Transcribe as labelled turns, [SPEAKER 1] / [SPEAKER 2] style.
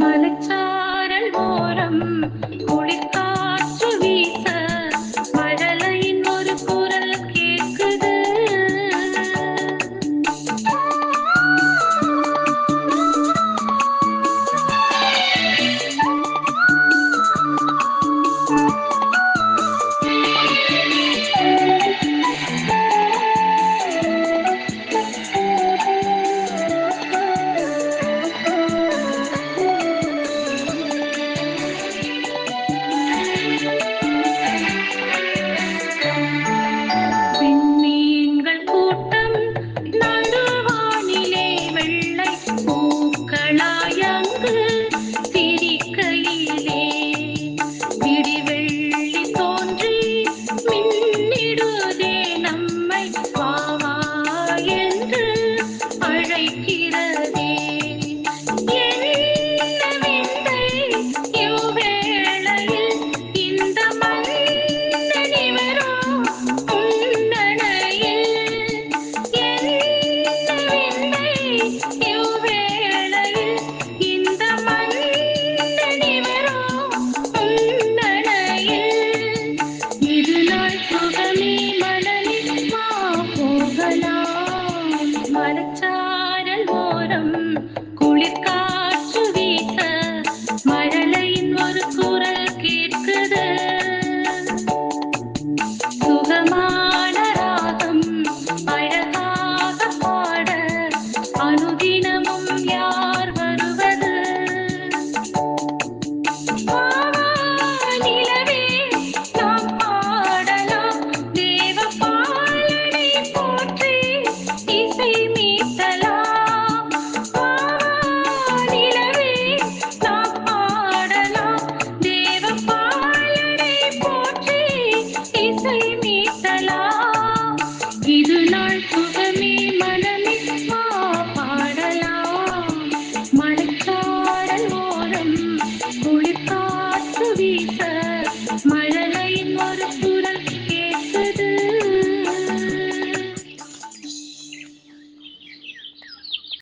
[SPEAKER 1] மலைச்சாரல் ஓரம் குளிர்காற்று வீச மழலையின் ஒரு குரல் கேட்குது. விண்மீன்கள் கூட்டம் நடுவானிலே வெள்ளை பூக்களாய் அங்கு சிரிக்கையிலே விடிவெள்ளி தோன்றி மின்னிடுதே நம்மை வா வா என்று அழைக்கிறதே. என்ன விந்தை இவ்வேளையில் இந்த மன்னனிவரோ உன்னணையில். என்ன விந்தை இவ்வேளையில் இந்த மன்னனிவரோ உன்னணையில். இது நாள் சுகமே மனதில் வா போகலாம். மலைச்சாரல் ஓரம் குளிர்காற்று வீச மழலையின் ஒரு குரல் கேட்குது. சுகமான ராகம் அழகாக பாட அனுதினமும் யார் வருவது? வா வா நிலவே நாம் பாடலாம் தேவபாலனை போற்றி இசை மீட்டலாம். வா வா நிலவே நாம் பாடலாம் தேவபாலனை போற்றி இசை மீட்டலாம். இது நாள் சுகமே மனமே வா பாடலாம். மலைச்சாரல் ஓரம் குளிர்காற்று வீச